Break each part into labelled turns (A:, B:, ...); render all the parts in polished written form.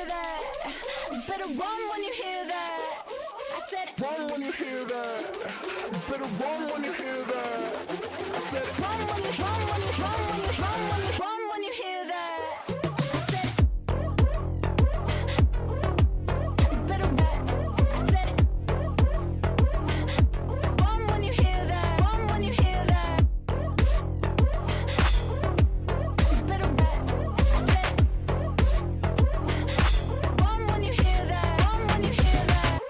A: hear that. You better run when you hear that. I said,
B: Run when you hear that. You better run when you hear that. I said,
A: run when you hear that. I said, you better run. I said, run when you hear that. Run when you hear that. You better run. I said, run when you hear that. Run when you hear that.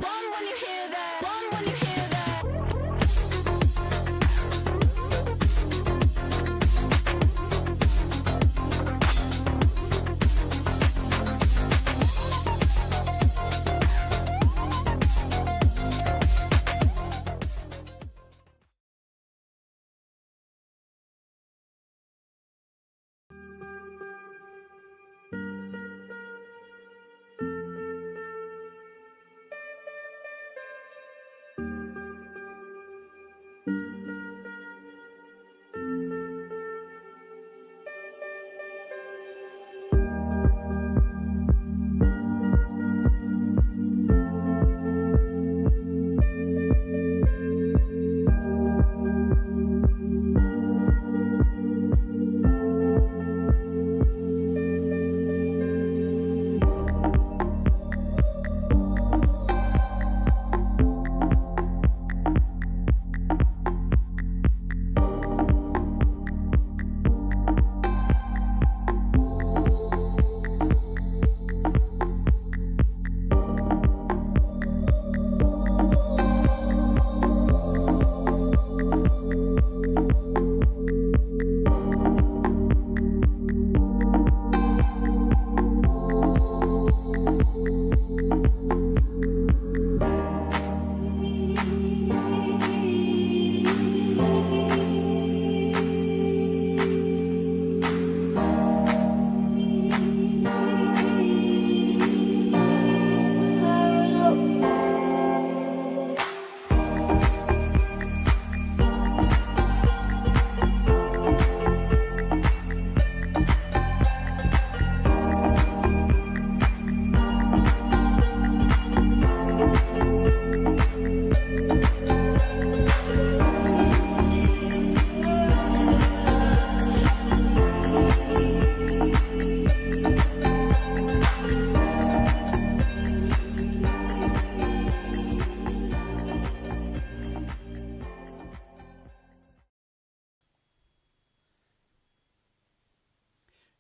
A: Run when you hear that. Run when you hear that.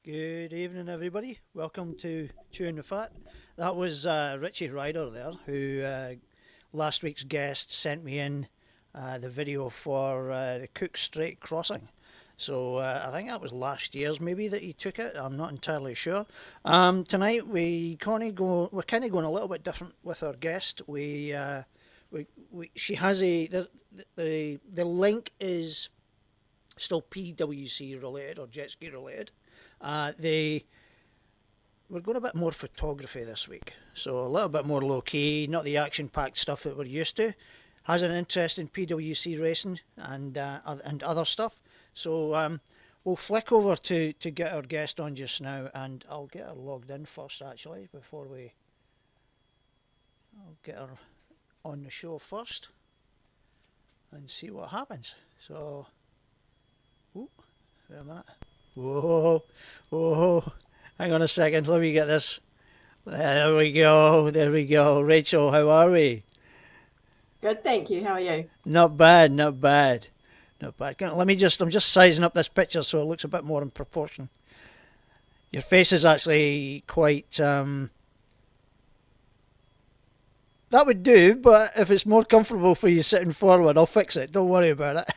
C: Good evening, everybody. Welcome to Chewing the Fat. That was Rach O'Grady there, who last week's guest sent me in the video for the Cook Strait crossing. So I think that was last year's maybe that he took it. I'm not entirely sure. Tonight we're kind of going a little bit different with our guest. She has the link is still PWC related or jet ski related. We're going a bit more photography this week, so a little bit more low key, not the action packed stuff that we're used to. Has an interest in PWC racing and other stuff. So we'll flick over to get our guest on just now, and I'll get her logged in first actually I'll get her on the show first and see what happens. So, wait a minute. Whoa, hang on a second, let me get this. There we go. Rachel, how are we?
D: Good, thank you. How are you?
C: Not bad. I'm just sizing up this picture so it looks a bit more in proportion. Your face is actually quite, that would do, but if it's more comfortable for you sitting forward, I'll fix it. Don't worry about it.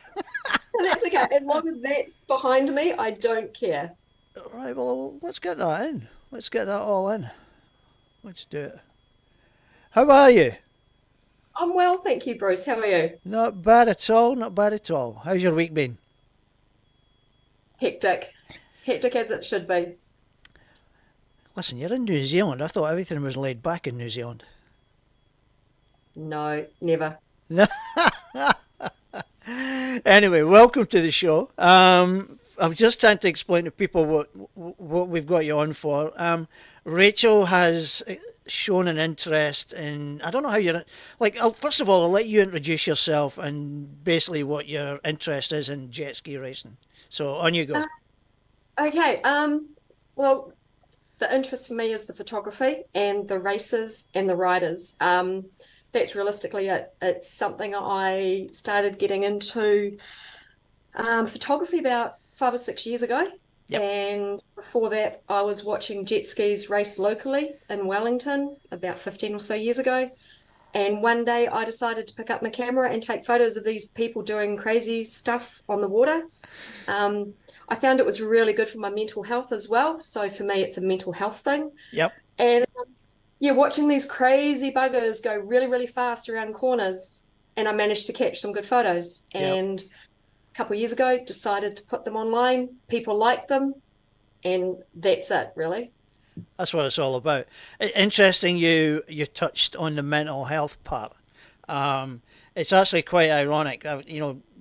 D: That's okay. As long as that's behind me, I don't care.
C: Right, well, let's get that in. Let's get that all in. Let's do it. How are you?
D: I'm well, thank you, Bruce. How are you?
C: Not bad at all. How's your week been?
D: Hectic as it should be.
C: Listen, you're in New Zealand. I thought everything was laid back in New Zealand.
D: No, never.
C: Anyway, welcome to the show. I'm just trying to explain to people what we've got you on for. Rachel has shown an interest in. I don't know how you're like. First of all, I'll let you introduce yourself and basically what your interest is in jet ski racing. So on you go.
D: Okay. Well, the interest for me is the photography and the races and the riders. That's realistically it. It's something I started getting into photography about 5 or 6 years ago.
C: Yep.
D: And before that, I was watching jet skis race locally in Wellington about 15 or so years ago. And one day I decided to pick up my camera and take photos of these people doing crazy stuff on the water. I found it was really good for my mental health as well. So for me, it's a mental health thing.
C: Yep.
D: And yeah, watching these crazy buggers go really, really fast around corners. And I managed to catch some good photos.
C: Yep.
D: And a couple of years ago, decided to put them online. People liked them. And that's it, really.
C: That's what it's all about. Interesting, you touched on the mental health part. It's actually quite ironic.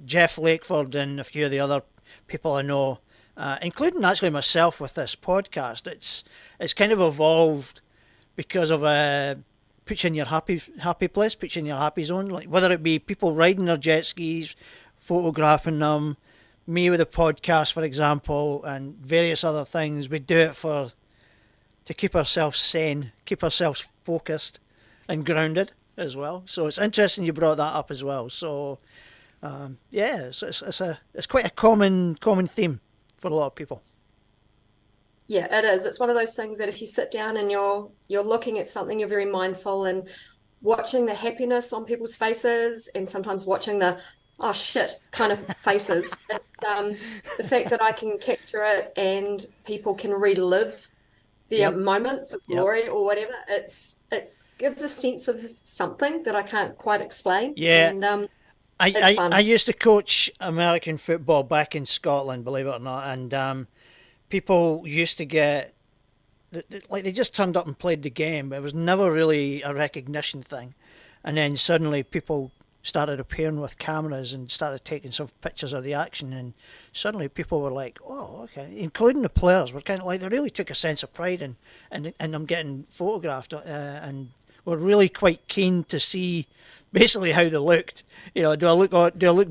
C: Jeff Lakeford and a few of the other people I know, including actually myself with this podcast, it's kind of evolved because of puts you in your happy place, puts you in your happy zone. Like whether it be people riding their jet skis, photographing them, me with a podcast, for example, and various other things. We do it to keep ourselves sane, keep ourselves focused and grounded as well. So it's interesting you brought that up as well. So it's quite a common theme for a lot of people.
D: Yeah, it is. It's one of those things that if you sit down and you're looking at something, you're very mindful and watching the happiness on people's faces and sometimes watching the oh shit kind of faces. The fact that I can capture it and people can relive their moments of glory or whatever, it gives a sense of something that I can't quite explain.
C: Yeah.
D: And
C: I used to coach American football back in Scotland, believe it or not, and people used to get like they just turned up and played the game. It was never really a recognition thing, and then suddenly people started appearing with cameras and started taking some pictures of the action, and suddenly people were like, "Oh, okay," including the players were kind of like they really took a sense of pride in them getting photographed, and were really quite keen to see basically how they looked. Do I look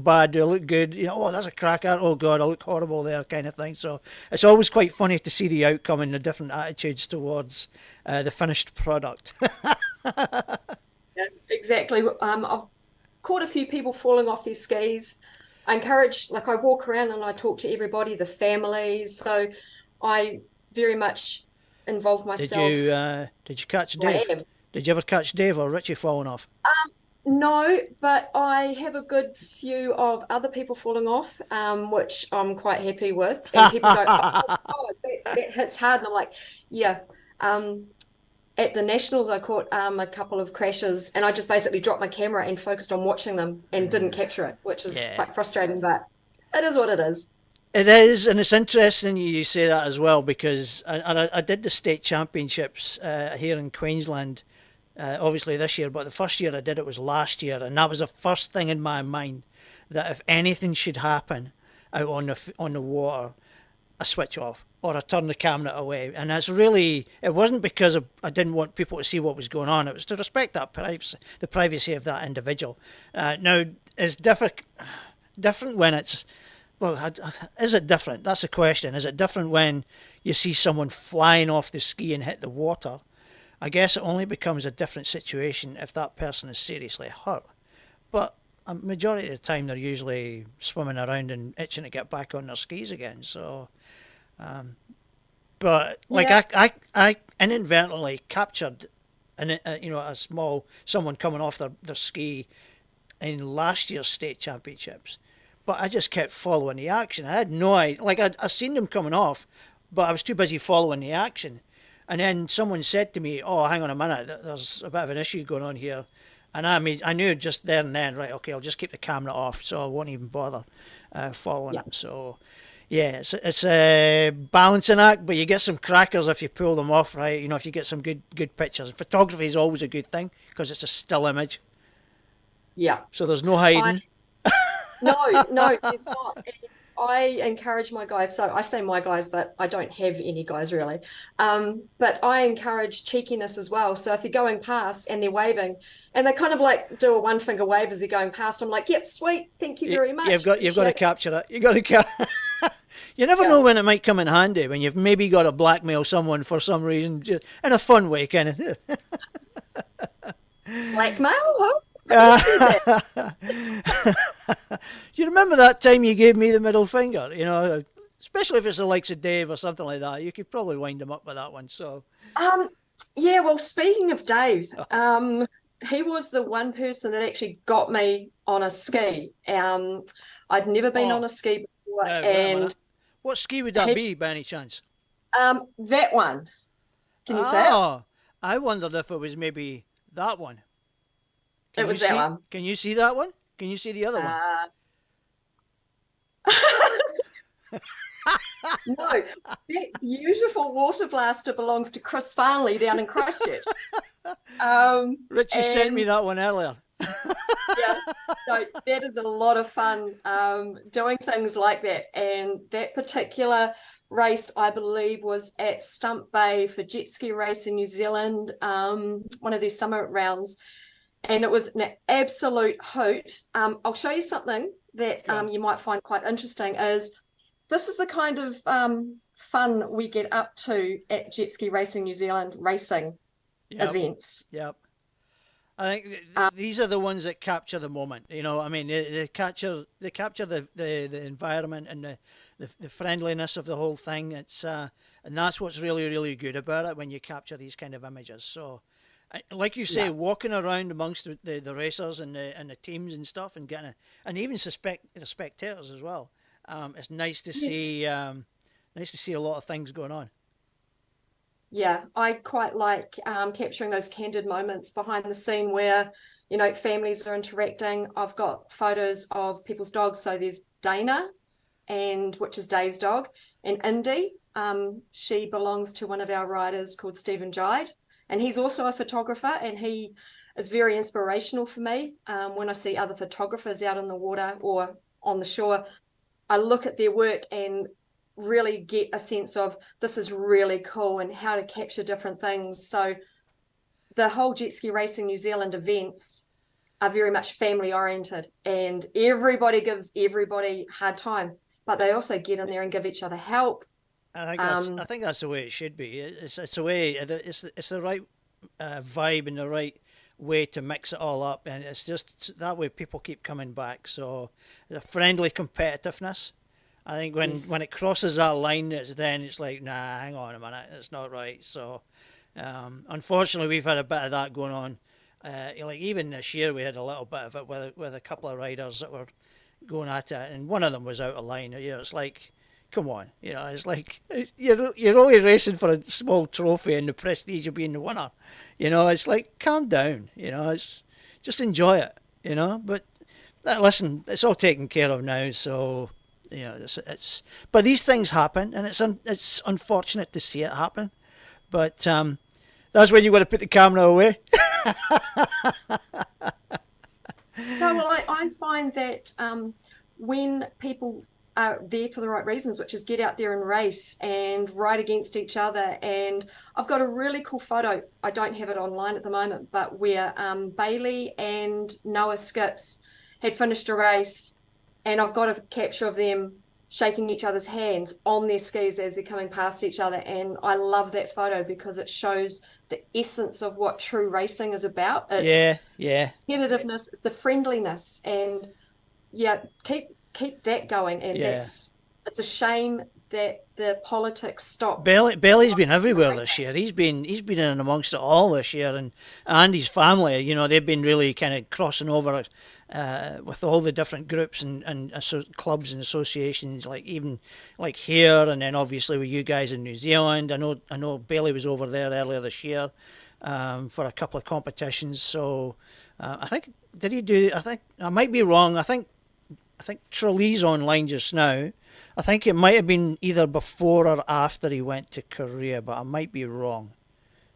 C: bad? Do I look good? Oh, that's a cracker. Oh God, I look horrible there, kind of thing. So it's always quite funny to see the outcome and the different attitudes towards the finished product.
D: yeah, exactly. I've caught a few people falling off their skis. I walk around and I talk to everybody, the families. So I very much involve myself.
C: Did you catch Dave? Did you ever catch Dave or Richie falling off?
D: No, but I have a good few of other people falling off, which I'm quite happy with. And people go, oh, that hits hard. And I'm like, yeah. At the Nationals, I caught a couple of crashes and I just basically dropped my camera and focused on watching them and didn't capture it, which is quite frustrating, but it is what it is.
C: It is, and it's interesting you say that as well, because I did the state championships here in Queensland, obviously this year, but the first year I did it was last year, and that was the first thing in my mind, that if anything should happen out on the water, I switch off or I turn the camera away. And that's really, it wasn't because I didn't want people to see what was going on, it was to respect that the privacy of that individual. Now, it's different when it's, well, is it different? That's the question. Is it different when you see someone flying off the ski and hit the water? I guess it only becomes a different situation if that person is seriously hurt. But a majority of the time they're usually swimming around and itching to get back on their skis again. So, but like I inadvertently captured someone coming off their ski in last year's state championships. But I just kept following the action. I had no idea. Like I seen them coming off, but I was too busy following the action. And then someone said to me, "Oh, hang on a minute. There's a bit of an issue going on here." And I knew just there and then, right? Okay, I'll just keep the camera off, so I won't even bother following it. So, Yeah, it's a balancing act, but you get some crackers if you pull them off right. If you get some good pictures. Photography is always a good thing because it's a still image,
D: Yeah.
C: so there's no
D: I
C: hiding.
D: No, no, there's not. And I encourage my guys. So I say my guys, but I don't have any guys really. But I encourage cheekiness as well. So if they're going past and they're waving, and they kind of like do a one finger wave as they're going past, I'm like, "Yep, sweet, thank you very much."
C: You've got to
D: Appreciate it.
C: capture it. You got to You never
D: Yeah.
C: know when it might come in handy when you've maybe got to blackmail someone for some reason, just in a fun way, kind of.
D: Blackmail, huh? I never said that.
C: Do you remember that time you gave me the middle finger? Especially if it's the likes of Dave or something like that, you could probably wind him up with that one. So,
D: Um, yeah, well, speaking of Dave, he was the one person that actually got me on a ski. I'd never been on
C: oh,
D: a ski before,
C: now wait a
D: and
C: minute. What ski would that
D: he,
C: be, by any chance?
D: that one. Can you see it?
C: Oh, I wondered if it was maybe that one.
D: It was that one.
C: Can you see that one? Can you see the other one?
D: Uh, no, that beautiful water blaster belongs to Chris Farnley down in Christchurch.
C: Richie sent me
D: And
C: that one earlier.
D: yeah, so that is a lot of fun doing things like that. And that particular race, I believe, was at Stump Bay for Jet Ski Race in New Zealand, one of their summer rounds. And it was an absolute hoot. I'll show you something that
C: Yeah.
D: you might find quite interesting is this is the kind of fun we get up to at Jet Ski Racing New Zealand racing
C: Yep.
D: events.
C: Yep. I think
D: Um,
C: these are the ones that capture the moment. I mean, they capture the environment and the friendliness of the whole thing. And that's what's really really good about it when you capture these kind of images. So, like you say,
D: yeah,
C: walking around amongst the racers and the teams and stuff, and and even the spectators as well. It's
D: yes.
C: nice to see a lot of things going on.
D: Yeah, I quite like capturing those candid moments behind the scene where, families are interacting. I've got photos of people's dogs. So there's Dana, which is Dave's dog, and Indy. She belongs to one of our riders called Stephen Jide, and he's also a photographer, and he is very inspirational for me. When I see other photographers out on the water or on the shore, I look at their work and really get a sense of this is really cool and how to capture different things. So the whole Jet Ski Racing New Zealand events are very much family oriented, and everybody gives everybody hard time, but they also get in there and give each other help.
C: I
D: Um,
C: think that's the way it should be. It's the way it's the right vibe and the right way to mix it all up, and it's just that way people keep coming back. So the friendly competitiveness. I think when
D: yes,
C: it crosses that line, it's like, nah, hang on a minute, it's not right. So unfortunately, we've had a bit of that going on. Like even this year, we had a little bit of it with a couple of riders that were going at it, and one of them was out of line. It's like, come on, it's like you're only racing for a small trophy and the prestige of being the winner. It's like calm down. It's just enjoy it. But listen, it's all taken care of now, so but these things happen, and it's unfortunate to see it happen. But that's when you want to put the camera away.
D: no, well, I find that when people are there for the right reasons, which is get out there and race and ride against each other. And I've got a really cool photo. I don't have it online at the moment, but where Bailey and Noah Skips had finished a race, and I've got a capture of them shaking each other's hands on their skis as they're coming past each other. And I love that photo because it shows the essence of what true racing is about. It's
C: Yeah, yeah.
D: competitiveness, it's the friendliness, and yeah, keep that going. And
C: Yeah.
D: it's a shame that the politics stop
C: Belly's been
D: sport
C: everywhere this
D: racing.
C: year. He's been in amongst it all this year, and his family. They've been really kind of crossing over with all the different groups and clubs and associations, like even like here, and then obviously with you guys in New Zealand. I know Bailey was over there earlier this year for a couple of competitions. So I think did he do? I think I might be wrong. I think I think Trellee's online just now. I think it might have been either before or after he went to Korea, but I might be wrong.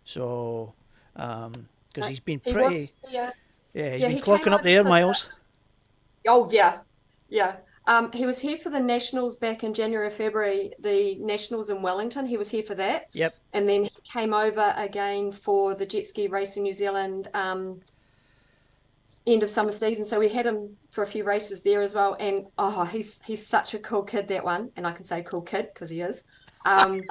C: So, because he's been
D: He
C: pretty,
D: was, yeah,
C: yeah, he's
D: yeah,
C: been
D: he came
C: clocking up
D: over
C: the air
D: for
C: miles.
D: oh yeah, yeah. He was here for the Nationals back in January, February, the Nationals in Wellington. He was here for that.
C: Yep.
D: And then he came over again for the Jet Ski Racing New Zealand end of summer season. So we had him for a few races there as well. And oh, he's such a cool kid, that one. And I can say cool kid because he is. And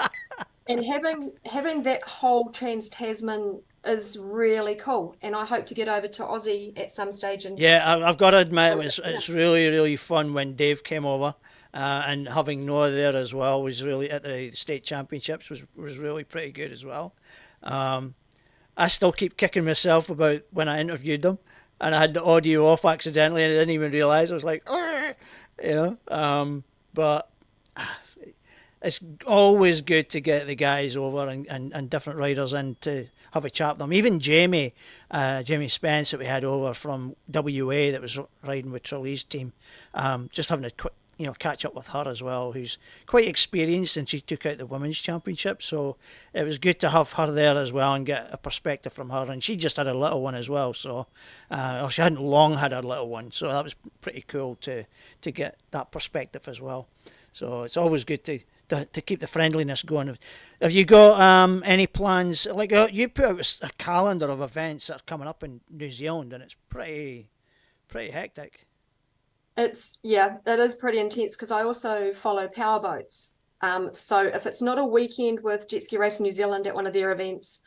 D: having that whole Trans-Tasman is really cool. And I hope to get over to Aussie at some stage. And
C: Yeah, I've got to admit, it's really, really fun when Dave came over, and having Noah there as well was really, at the state championships, was really pretty good as well. I still keep kicking myself about when I interviewed them, and I had the audio off accidentally, and I didn't even realise. I was like, "Arr!" You know, but it's always good to get the guys over and different riders in to have a chat with them. Even Jamie Spence that we had over from WA that was riding with Trellee's team, just having a quick, catch up with her as well, who's quite experienced, and she took out the women's championship. So it was good to have her there as well and get a perspective from her. And she just had a little one as well, so or she hadn't long had her little one, so that was pretty cool to get that perspective as well. So it's always good to keep the friendliness going. Have you got any plans? Like you put out a calendar of events that are coming up in New Zealand, and it's pretty hectic.
D: it is pretty intense because I also follow powerboats. So if it's not a weekend with Jet Ski Racing New Zealand at one of their events,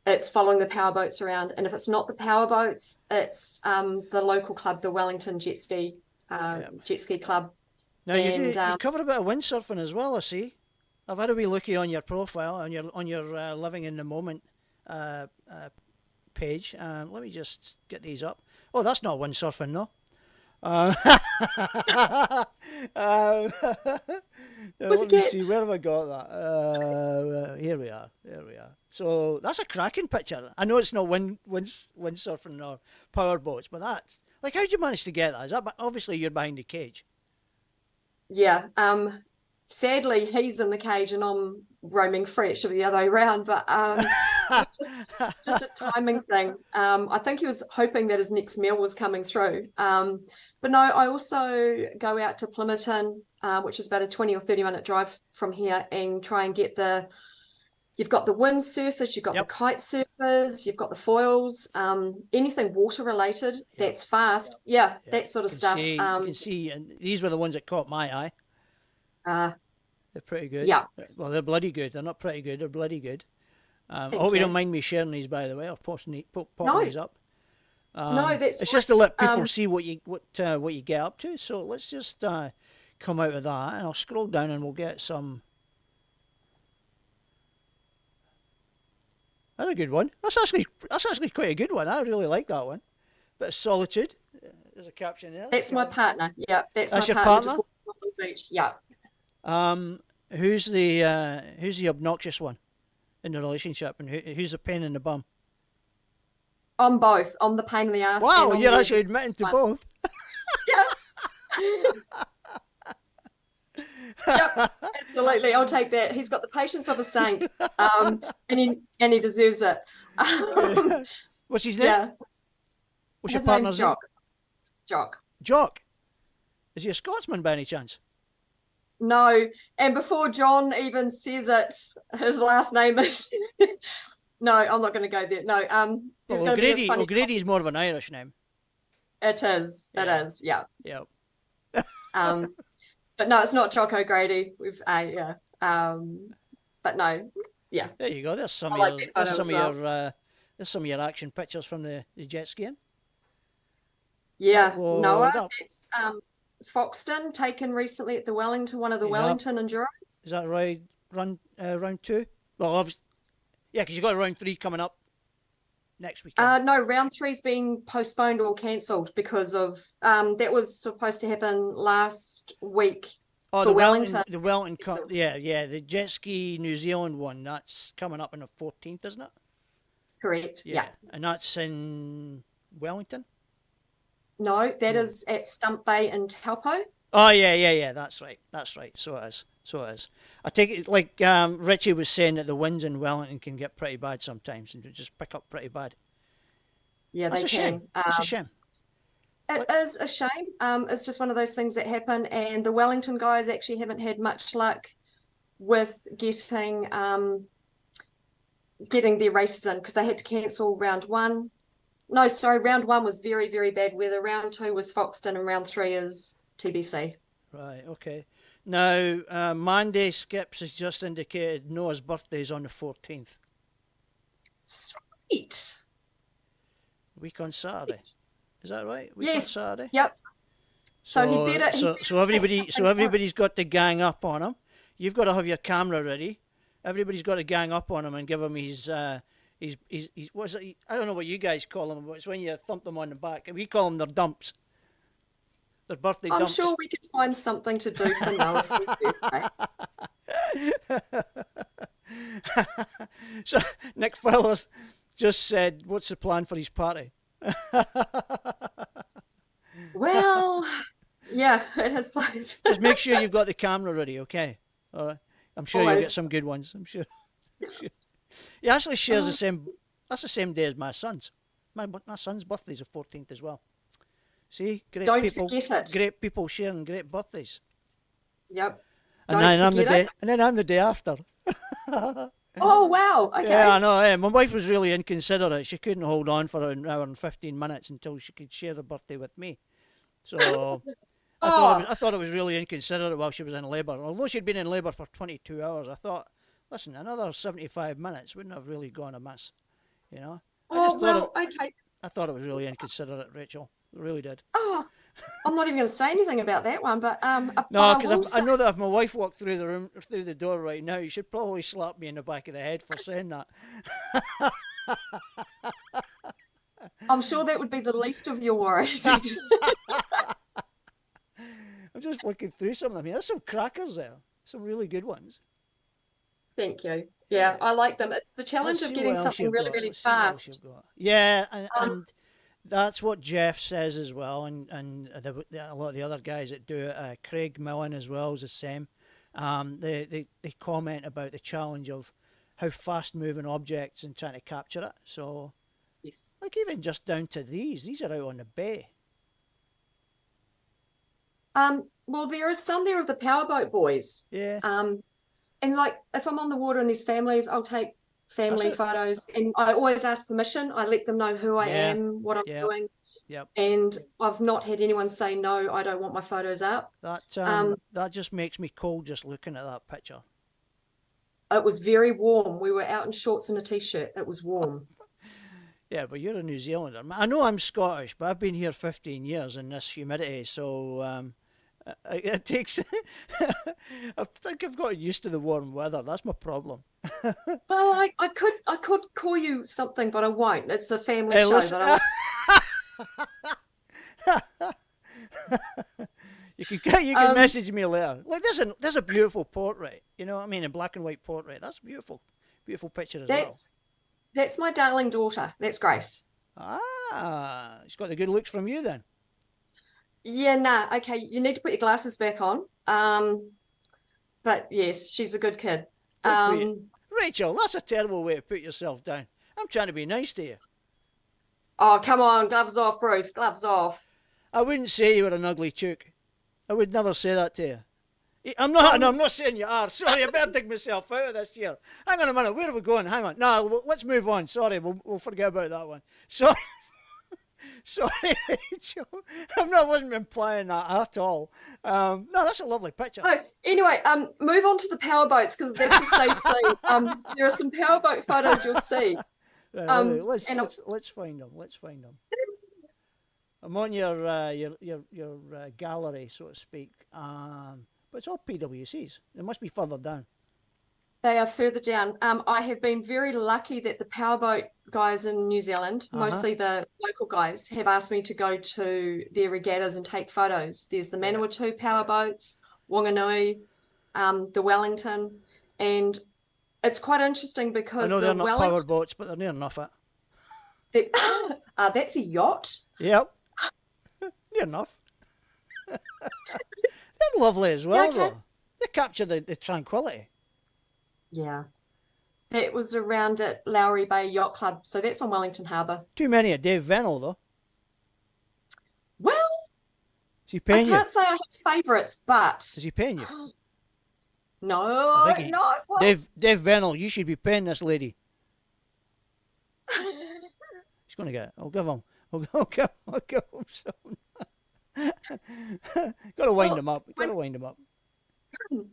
D: it's following the powerboats around. And if it's not the powerboats, it's the local club, the Wellington Jet Ski Club.
C: Now you cover a bit of windsurfing as well, I see. I've had a wee looky on your profile, on your Living in the Moment page. Let me just get these up. Oh, that's not windsurfing, no. Let me see, where have I got that? Here we are. So that's a cracking picture. I know it's not windsurfing or power boats, but that's like, how'd you manage to get that? Is that obviously you're behind the cage?
D: Yeah. Sadly, he's in the cage and I'm roaming free. It should be the other way around, but just a timing thing. I think he was hoping that his next meal was coming through. But no, I also go out to Plympton, which is about a 20 or 30-minute drive from here, and try and get you've got the windsurfers, you've got the kite surfers, you've got the foils, anything water related that's fast. That sort of stuff.
C: You can see, and these were the ones that caught my eye. They're pretty good.
D: Yeah.
C: Well, they're bloody good. They're not pretty good. They're bloody good. I hope you don't mind me sharing these, by the way, or popping these up.
D: No, that's
C: it's just to let people see what you get up to. So let's just come out of that, and I'll scroll down, and we'll get some. That's a good one. That's actually quite a good one. I really like that one. Bit of solitude. There's a caption there.
D: That's my partner. Yeah, that's my
C: your
D: partner.
C: partner?
D: Just walking on the beach. Yeah.
C: Who's the obnoxious one in the relationship, and who's the pain in the bum?
D: On both. On the pain in the ass.
C: Wow,
D: and
C: you're
D: on
C: actually admitting to both.
D: Yeah. Yep, absolutely. I'll take that. He's got the patience of a saint, and he deserves it.
C: What's his name?
D: Yeah.
C: What's
D: His
C: your partner's
D: name's
C: name? Jock. Is he a Scotsman by any chance?
D: No, and before John even says it, his last name is. No, I'm not going to go there. No,
C: Well, O'Grady is more of an Irish name.
D: It is. It is. Yeah.
C: Yep.
D: But no, it's not Rach O'Grady. But no, yeah.
C: There you go. There's some of your action pictures from the jet skiing.
D: Yeah,
C: Whoa,
D: Noah. That's Foxton, taken recently at the Wellington, one of the Wellington Enduros.
C: Is that right? Round two? Well, obviously, yeah, because you've got round three coming up next weekend.
D: No, round three's been postponed or cancelled because of that was supposed to happen last week.
C: Oh,
D: the Wellington.
C: The Wellington Cup. Yeah. The Jet Ski New Zealand one, that's coming up on the 14th, isn't it?
D: Correct. Yeah.
C: And that's in Wellington?
D: No, that is at Stump Bay in Taupo.
C: Oh yeah. That's right. That's right. So it is. So it is. I take it like Richie was saying that the winds in Wellington can get pretty bad sometimes, and just pick up pretty bad.
D: Yeah,
C: That's
D: they
C: a shame.
D: can.
C: That's a shame.
D: It is a shame. It's just one of those things that happen, and the Wellington guys actually haven't had much luck with getting their races in because they had to cancel round one. No, sorry, round one was very, very bad weather. Round two was Foxton, and round three is TBC.
C: Right. Okay. Now, Mandy Skips has just indicated Noah's birthday is on the 14th,
D: Sweet.
C: week on Saturday.
D: Sweet.
C: Is that right? Week on
D: Yes.
C: Saturday.
D: Yep. So he better.
C: So everybody's got to gang up on him. You've got to have your camera ready. Everybody's got to gang up on him and give him his what's it? I don't know what you guys call them, but it's when you thump them on the back. We call them their dumps. Their birthday
D: I'm
C: dumps.
D: sure we could find something to do for Noah for his birthday.
C: So Nick Fowler just said, "What's the plan for his party?"
D: Well, yeah, it has place.
C: Just make sure you've got the camera ready, okay? All right. I'm sure you'll
D: Always.
C: get some good ones. I'm sure. He actually shares the same. That's the same day as my son's. My son's birthday's the 14th as well. See, great
D: Don't
C: people.
D: forget it.
C: Great people sharing great birthdays.
D: Yep.
C: And
D: Don't
C: then I'm the
D: forget
C: day.
D: it.
C: And then I'm the day after.
D: Oh wow. Okay.
C: Yeah, I know. My wife was really inconsiderate. She couldn't hold on for an hour and 15 minutes until she could share the birthday with me. So I thought it was really inconsiderate while she was in labour. Although she'd been in labour for 22 hours, I thought, listen, another 75 minutes wouldn't have really gone amiss, you know.
D: Okay.
C: I thought it was really inconsiderate, Rachel. I really did.
D: Oh, I'm not even going to say anything about that one, but
C: No,
D: but will
C: because I
D: say-
C: know that if my wife walked through the room, through the door right now, you should probably slap me in the back of the head for saying that.
D: I'm sure that would be the least of your worries.
C: I'm just looking through some of them. There's some crackers there, some really good ones.
D: Thank you. Yeah, I like them. It's the challenge
C: Let's
D: of
C: see
D: getting
C: what else
D: something
C: you've
D: really,
C: got.
D: really
C: Let's see what else
D: fast.
C: you've got. Yeah, and that's what Jeff says as well, and a lot of the other guys that do it, Craig Millen as well is the same. They comment about the challenge of how fast moving objects and trying to capture it. So,
D: Yes.
C: like even just down to these are out on the bay.
D: Well, there are some there of the powerboat boys.
C: Yeah.
D: And like if I'm on the water and there's families, I'll take family
C: That's it.
D: photos, and I always ask permission. I let them know who I
C: Yeah.
D: am, what I'm
C: Yeah.
D: doing,
C: Yep.
D: and I've not had anyone say no, I don't want my photos up.
C: That just makes me cold just looking at that picture.
D: It was very warm. We were out in shorts and a t-shirt. It was warm.
C: Yeah, but you're a New Zealander. I know I'm Scottish, but I've been here 15 years in this humidity, so it takes. I think I've gotten used to the warm weather. That's my problem.
D: Well, I could call you something, but I won't. It's a family
C: Hey,
D: show.
C: listen.
D: But
C: You can message me later. Like there's a beautiful portrait. You know what I mean? A black and white portrait. That's beautiful. Beautiful picture as well.
D: that's my darling daughter. That's Grace.
C: Ah, she's got the good looks from you then.
D: Yeah, nah. Okay, you need to put your glasses back on. But yes, she's a good kid.
C: Don't put it- Rachel, that's a terrible way to put yourself down. I'm trying to be nice to you.
D: Oh, come on, gloves off, Bruce. Gloves off.
C: I wouldn't say you were an ugly chook. I would never say that to you. I'm not saying you are. Sorry, I better dig myself out of this here. Hang on a minute. Where are we going? Hang on. No, let's move on. Sorry, we'll forget about that one. Sorry. Sorry, Rachel. I wasn't implying that at all. No, that's a lovely picture.
D: Oh, anyway, move on to the power boats because that's the same thing. There are some power boat photos you'll see.
C: Right, let's find them. Let's find them. I'm on your gallery, so to speak. But it's all PWCs. It must be further down.
D: They are further down. I have been very lucky that the powerboat guys in New Zealand, mostly the local guys, have asked me to go to their regattas and take photos. There's the Manawatu powerboats, Wanganui, the Wellington, and it's quite interesting because
C: I know they're
D: the
C: not
D: Wellington,
C: power boats, but they're near enough it.
D: that's a yacht.
C: Yep. Near enough. They're lovely as well,
D: okay.
C: though. They capture the tranquility.
D: Yeah. That was around at Lowry Bay Yacht Club. So that's on Wellington Harbour.
C: Too many of Dave Vennell, though.
D: Well,
C: Is he
D: I
C: paying you?
D: can't say I have favourites, but
C: Is he paying you?
D: no,
C: I think he,
D: no. Well,
C: Dave Vennell, you should be paying this lady. He's going to get it. I'll give him. I'll give him some. Got to wind him up. Got to wind him up.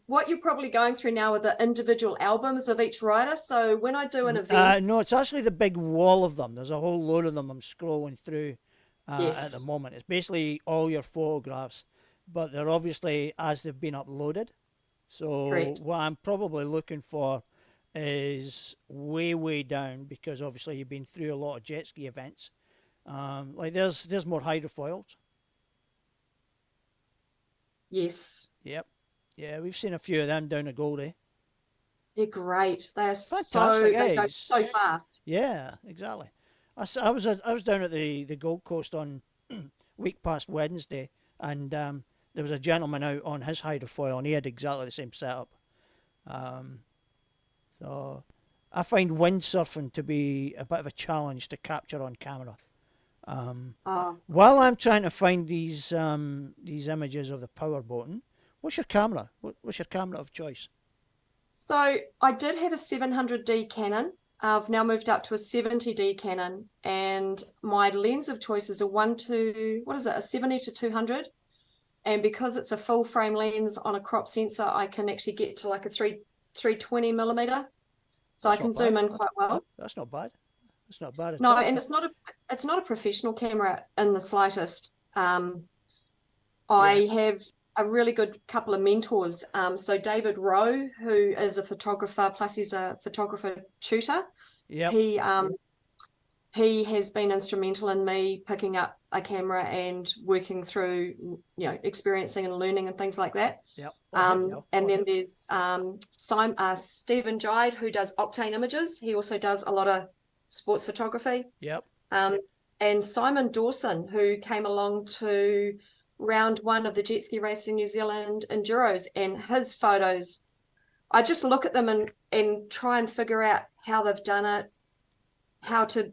D: what you're probably going through now are the individual albums of each writer. So when I do an event,
C: No, it's actually the big wall of them. There's a whole load of them I'm scrolling through at the
D: yes,
C: moment. It's basically all your photographs, but they're obviously as they've been uploaded. So
D: great.
C: what I'm probably looking for is way down because obviously you've been through a lot of jet ski events. Like there's more hydrofoils.
D: Yes,
C: Yep. Yeah, we've seen a few of them down at Goldie.
D: they're great. They are
C: Fantastic,
D: they go
C: eh?
D: so fast.
C: Yeah, exactly. I was down at the Gold Coast on week past Wednesday, and there was a gentleman out on his hydrofoil, and he had exactly the same setup. So I find windsurfing to be a bit of a challenge to capture on camera.
D: Oh,
C: While I'm trying to find these images of the powerboating, what's your camera? What's your camera of choice?
D: so I did have a 700D Canon. I've now moved up to a 70D Canon, and my lens of choice is a a 70 to 200. And because it's a full frame lens on a crop sensor, I can actually get to like a 320 millimeter. So I
C: That's
D: can
C: not
D: zoom
C: bad.
D: in quite well.
C: That's not bad. That's not bad at
D: No,
C: all.
D: and it's not a professional camera in the slightest. I
C: Yeah.
D: have a really good couple of mentors. So David Rowe, who is a photographer, plus he's a photographer tutor.
C: Yep.
D: He has been instrumental in me picking up a camera and working through, experiencing and learning and things like that.
C: Yep.
D: And then there's Stephen Jide, who does Octane Images. He also does a lot of sports photography.
C: Yep.
D: And Simon Dawson, who came along to round one of the Jet Ski Racing New Zealand Enduros, and his photos, I just look at them and try and figure out how they've done it,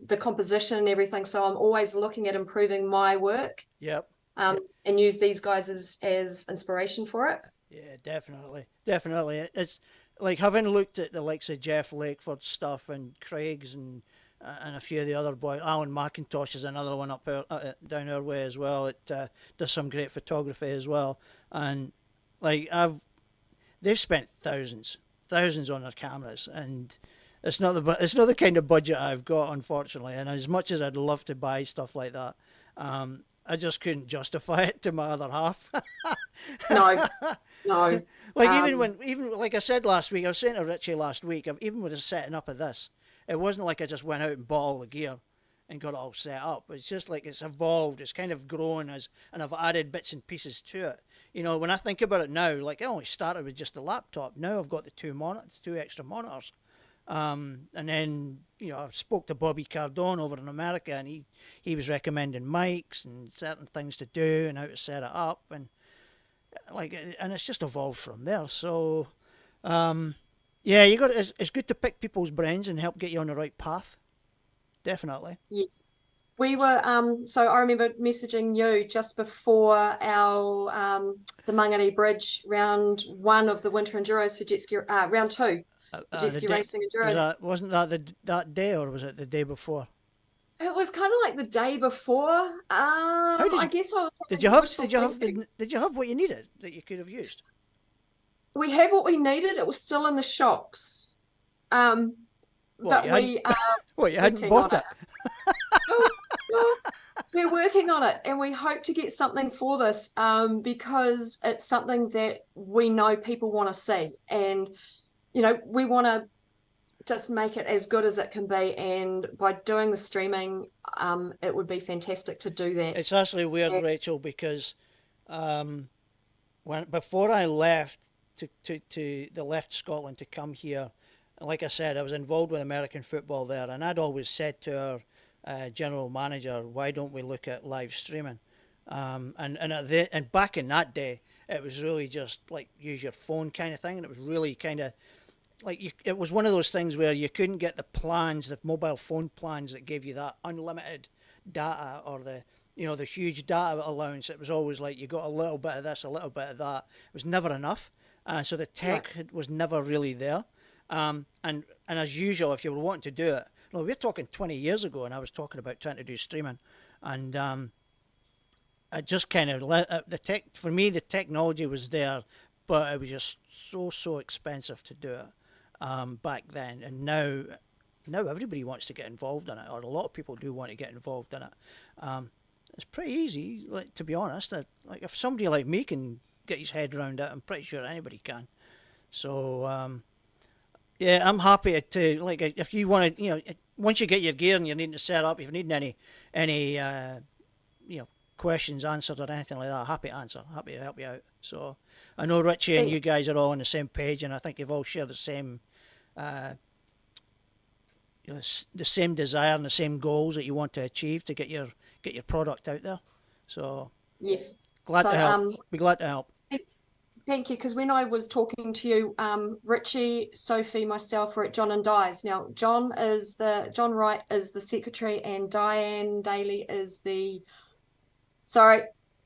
D: the composition and everything. So I'm always looking at improving my work.
C: Yep.
D: And use these guys as inspiration for it.
C: Yeah, definitely. It's like having looked at the likes of Jeff Lakeford stuff and Craig's and a few of the other boys. Alan McIntosh is another one up down our way as well. It does some great photography as well, and like they've spent thousands on their cameras, and it's not the kind of budget I've got, unfortunately. And as much as I'd love to buy stuff like that, I just couldn't justify it to my other half.
D: No.
C: Like even like I said last week, I was saying to Richie last week, even with the setting up of this, it wasn't like I just went out and bought all the gear and got it all set up. It's just like it's evolved, it's kind of grown and I've added bits and pieces to it. When I think about it now, like I only started with just a laptop. Now I've got the two extra monitors. And then, I spoke to Bobby Cardone over in America, and he was recommending mics and certain things to do and how to set it up, and it's just evolved from there. So, yeah, it's good to pick people's brains and help get you on the right path. Definitely.
D: Yes. We were so I remember messaging you just before our the Mangere Bridge round one of the Winter Enduros for jet ski round two. Jet ski racing enduros.
C: Wasn't that that day, or was it the day before?
D: It was kind of like the day before. I guess I was.
C: Did you have what you needed that you could have used?
D: We have what we needed. It was still in the shops. But you
C: hadn't bought it.
D: Well, we're working on it, and we hope to get something for this because it's something that we know people want to see, and we want to just make it as good as it can be. And by doing the streaming, it would be fantastic to do that.
C: It's actually weird, Rachel, because before I left left Scotland to come here, like I said, I was involved with American football there, and I'd always said to our general manager, why don't we look at live streaming? And back in that day, it was really just like use your phone kind of thing, and it was really kind of like it was one of those things where you couldn't get the plans, the mobile phone plans that gave you that unlimited data or the huge data allowance. It was always like you got a little bit of this, a little bit of that. It was never enough, so the tech was never really there. And as usual, if you were wanting to do it, well, we're talking 20 years ago, and I was talking about trying to do streaming, and it just kind of the tech for me. The technology was there, but it was just so expensive to do it back then. And now everybody wants to get involved in it, or a lot of people do want to get involved in it. It's pretty easy, like, to be honest. Like if somebody like me can get his head around it, I'm pretty sure anybody can. So yeah, I'm happy to like if you want to, once you get your gear and you're needing to set up, if you need any questions answered or anything like that, happy to answer, happy to help you out. So I know Richie and you guys are all on the same page, and I think you've all shared the same the same desire and the same goals that you want to achieve to get your product out there. So
D: Yes.
C: glad
D: So,
C: to help. Be glad to help.
D: Thank you, because when I was talking to you, Richie, Sophie, myself were at John and Di's. Now, John Wright is the secretary, and Diane Daly is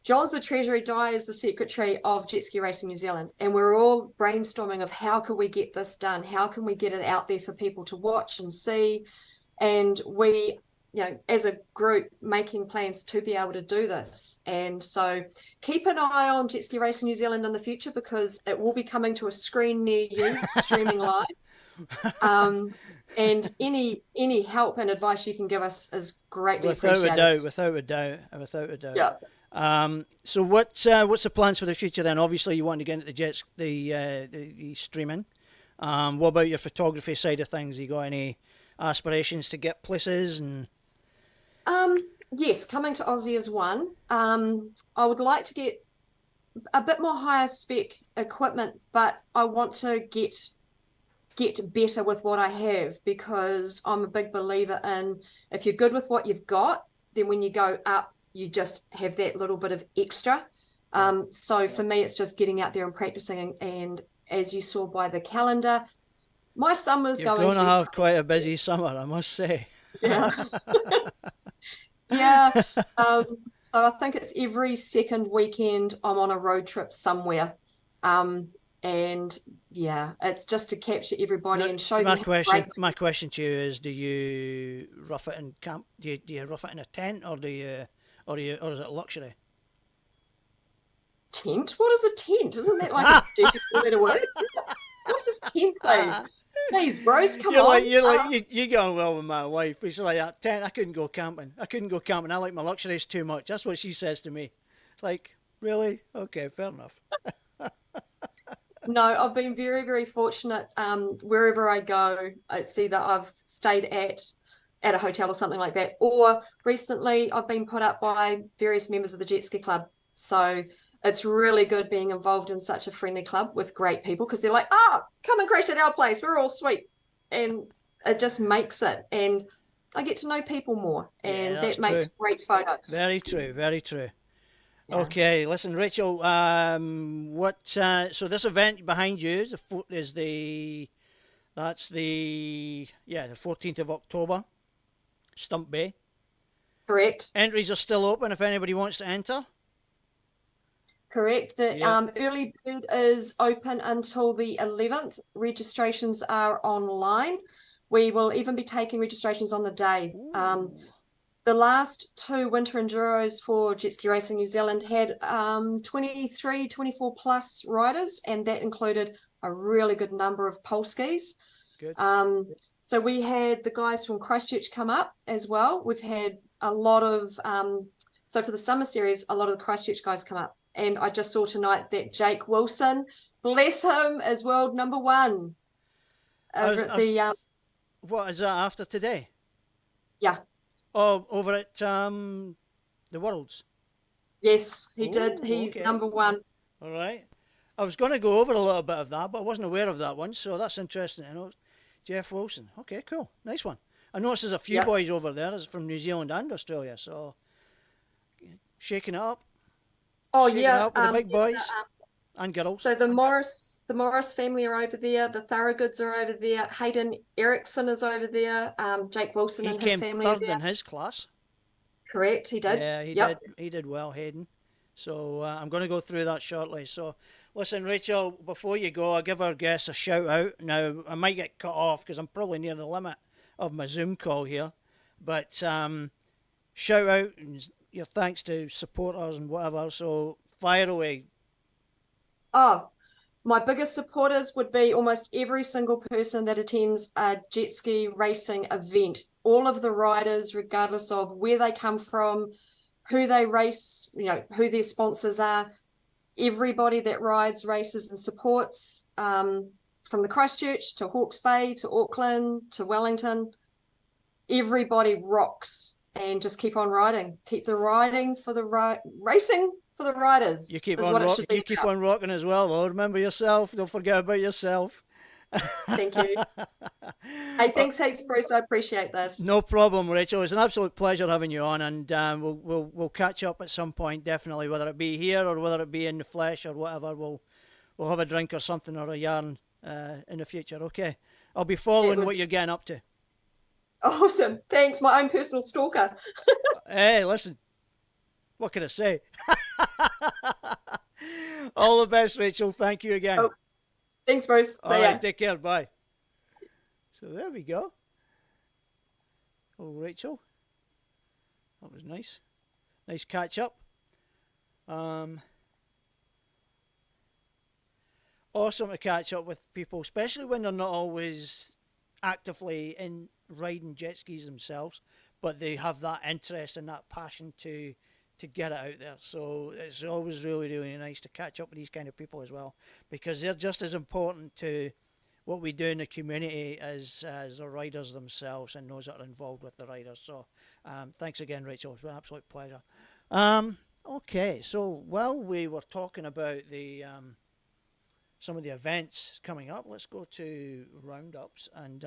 D: John's the treasury, Di is the secretary of Jet Ski Racing New Zealand. And we're all brainstorming of how can we get this done? How can we get it out there for people to watch and see? And we, as a group, making plans to be able to do this. And so keep an eye on Jet Ski Racing New Zealand in the future, because it will be coming to a screen near you, streaming live. And any help and advice you can give us is greatly appreciated.
C: Without a doubt.
D: Yeah.
C: So what's the plans for the future then? Obviously, you want to get into the streaming. What about your photography side of things? You got any aspirations to get places? And
D: yes, coming to Aussie is one. I would like to get a bit more higher spec equipment, but I want to get better with what I have, because I'm a big believer in if you're good with what you've got, then when you go up, you just have that little bit of extra. So for me, it's just getting out there and practicing. And as you saw by the calendar, my summer's
C: you're going to have quite a busy summer, I must say.
D: Yeah. Yeah. So I think it's every second weekend I'm on a road trip somewhere. And yeah, it's just to capture everybody and show them. My question to you is: do you rough it in camp? Do you rough it in a tent, or or is it luxury? Tent? What is a tent? Isn't that like a stupid word? What's this tent thing? Please, bros, come on.
C: You're going well with my wife. She's like, that tent, I couldn't go camping. I like my luxuries too much. That's what she says to me. It's like, really? Okay, fair enough.
D: No, I've been very, very fortunate. Wherever I go, it's either I've stayed at a hotel or something like that, or recently I've been put up by various members of the Jet Ski Club. So it's really good being involved in such a friendly club with great people, because they're like, come and crash at our place. We're all sweet. And it just makes it. And I get to know people more, and that makes great photos. Very true,
C: very true. Yeah. Okay, listen, Rachel. So this event behind you is the 14th of October, Stump Bay.
D: Correct.
C: Entries are still open if anybody wants to enter.
D: Correct. The early bird is open until the 11th. Registrations are online. We will even be taking registrations on the day. The last two winter enduros for Jet Ski Racing New Zealand had 23, 24 plus riders, and that included a really good number of pole skis.
C: Good.
D: So we had the guys from Christchurch come up as well. We've had a lot of, so for the summer series, a lot of the Christchurch guys come up. And I just saw tonight that Jake Wilson, bless him, is world number one.
C: What is that after today?
D: Yeah.
C: Oh, over at the Worlds?
D: Yes, he did. He's number one.
C: All right. I was going to go over a little bit of that, but I wasn't aware of that one, so that's interesting. I know Jeff Wilson. Okay, cool. Nice one. I noticed there's a few boys over there from New Zealand and Australia, so shaking it up.
D: Oh
C: shaking it
D: yeah,
C: up with the big
D: yes,
C: boys and girls.
D: so the Morris family are over there. The Tharagoods are over there. Hayden Erickson is over there. Jake Wilson
C: He
D: and his
C: came
D: family are
C: third
D: there.
C: in his class.
D: Correct, he did.
C: Yeah, he did.
D: Yep.
C: He did well, Hayden. So I'm going to go through that shortly. So, listen, Rachel, before you go, I'll give our guests a shout out. Now, I might get cut off because I'm probably near the limit of my Zoom call here. But shout out and your thanks to supporters and whatever. So, fire away.
D: Oh, my biggest supporters would be almost every single person that attends a jet ski racing event. All of the riders, regardless of where they come from, who they race, who their sponsors are, everybody that rides, races, and supports, from the Christchurch to Hawke's Bay to Auckland to Wellington, everybody rocks. And just keep on riding. Keep the riding for the racing for the riders.
C: You keep
D: is
C: on
D: what it should be
C: You keep
D: about.
C: on rocking as well, though. Remember yourself. Don't forget about yourself.
D: Thank you. Hey, thanks heaps, Bruce. I appreciate this.
C: No problem, Rachel. It's an absolute pleasure having you on, and we'll catch up at some point, definitely, whether it be here or whether it be in the flesh or whatever. We'll have a drink or something or a yarn in the future. Okay, I'll be following what you're getting up to.
D: Awesome. Thanks. My own personal stalker.
C: Hey, listen. What can I say? All the best, Rachel. Thank you again.
D: Oh, thanks, Bruce.
C: All
D: See
C: right,
D: ya.
C: take care. Bye. So there we go. Oh, Rachel. That was nice. Nice catch up. Awesome to catch up with people, especially when they're not always actively in riding jet skis themselves, but they have that interest and that passion to get it out there. So it's always really, really nice to catch up with these kind of people as well, because they're just as important to what we do in the community as the riders themselves and those that are involved with the riders. So thanks again, Rachel. It's been an absolute pleasure. Okay, so while we were talking about the some of the events coming up, let's go to roundups. And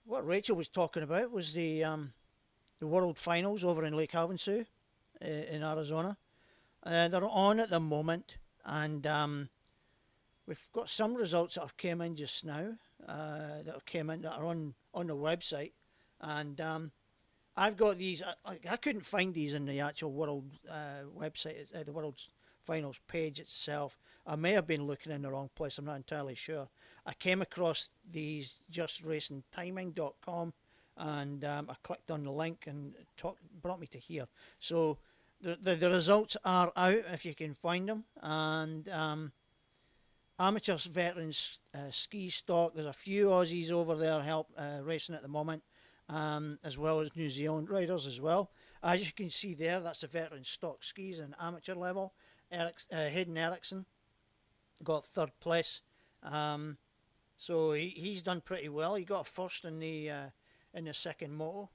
C: what Rachel was talking about was the World Finals over in Lake Havasu in Arizona. They're on at the moment, and we've got some results that have came in just now that are on the website, and I've got these. I couldn't find these in the actual World website, the World Finals page itself. I may have been looking in the wrong place. I'm not entirely sure. I came across these justracingtiming.com, and I clicked on the link and brought me to here. So the results are out if you can find them, and amateurs, veterans, ski stock. There's a few Aussies over there racing at the moment, as well as New Zealand riders as well. As you can see there, that's the veteran stock skis and amateur level. Hayden Erickson got third place, so he's done pretty well. He got a first in the second moto.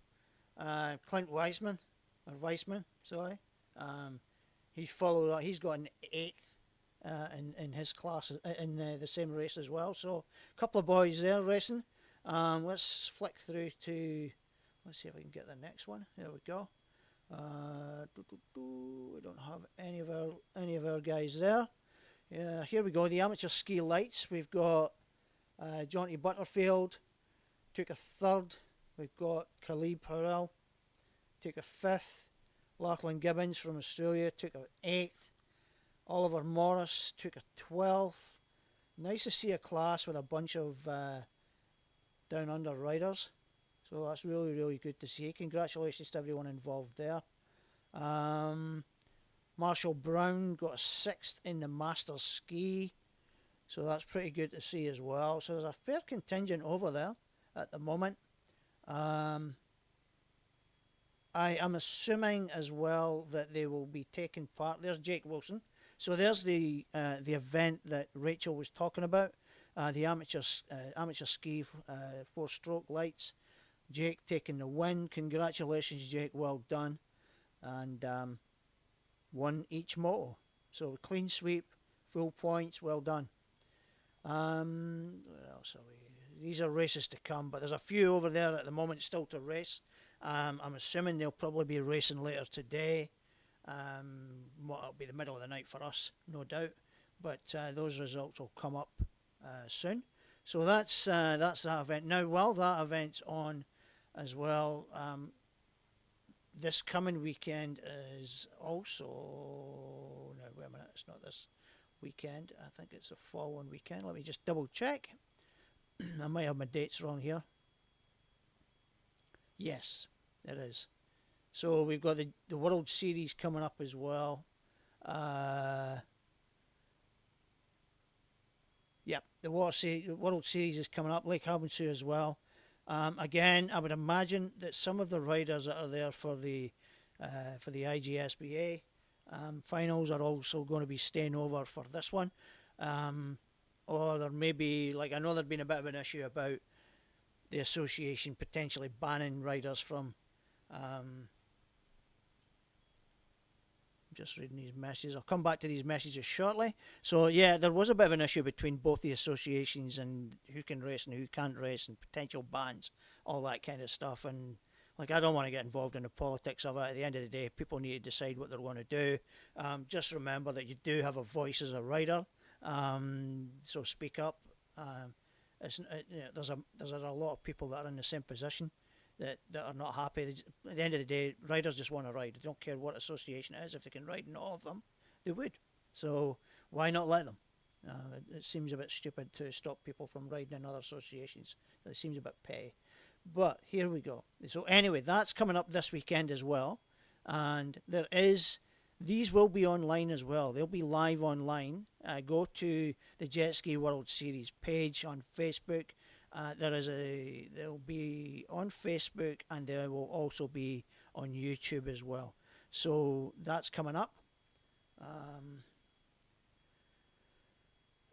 C: Clint Weisman, sorry, he's followed up. He's got an 8th in his class in the same race as well. So a couple of boys there racing. Let's flick through to. Let's see if we can get the next one. There we go. We don't have any of our guys there. Here we go. The amateur ski lights. We've got Jonty Butterfield took a 3rd. We've got Khalib Harrell took a 5th. Lachlan Gibbons from Australia took an 8th. Oliver Morris took a 12th. Nice to see a class with a bunch of down under riders. So that's really, really good to see. Congratulations to everyone involved there. Marshall Brown got a 6th in the Masters Ski. So that's pretty good to see as well. So there's a fair contingent over there at the moment. I am assuming as well that they will be taking part. There's Jake Wilson. So there's the event that Rachel was talking about. The amateur ski 4-stroke lights. Jake taking the win. Congratulations, Jake. Well done. And won each moto. So clean sweep, full points. Well done. What else are we? These are races to come, but there's a few over there at the moment still to race. I'm assuming they'll probably be racing later today. It'll be the middle of the night for us, no doubt. But those results will come up soon. So that's that event. Now, while that event's on as well, this coming weekend is also... No, wait a minute, it's not this weekend. I think it's the following weekend. Let me just double check. I might have my dates wrong here. Yes, it is. So we've got the World Series coming up as well. Yeah, the World Series is coming up. Lake Havasu as well. Again, I would imagine that some of the riders that are there for the IGSBA finals are also going to be staying over for this one. Or there may be, like, I know there'd been a bit of an issue about the association potentially banning riders from... just reading these messages. I'll come back to these messages shortly. So yeah, there was a bit of an issue between both the associations and who can race and who can't race and potential bans, all that kind of stuff. And like, I don't want to get involved in the politics of it. At the end of the day, people need to decide what they're going to do. Just remember that you do have a voice as a rider. So speak up. There's a lot of people that are in the same position that are not happy. At the end of the day, riders just want to ride. They don't care what association it is. If they can ride in all of them, they would. So why not let them? It seems a bit stupid to stop people from riding in other associations. It seems a bit petty. But here we go. So anyway, that's coming up this weekend as well. And these will be online as well. They'll be live online. Go to the Jet Ski World Series page on Facebook. They'll be on Facebook, and they will also be on YouTube as well. So that's coming up.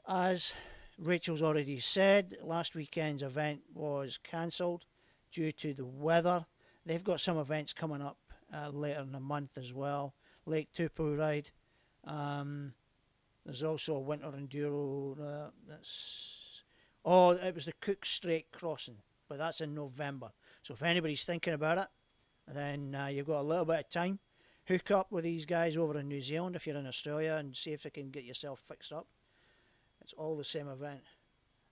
C: As Rachel's already said, last weekend's event was cancelled due to the weather. They've got some events coming up later in the month as well. Lake Tupou ride. There's also a winter enduro. It was the Cook Strait Crossing, but that's in November. So if anybody's thinking about it, then you've got a little bit of time. Hook up with these guys over in New Zealand if you're in Australia and see if they can get yourself fixed up. It's all the same event.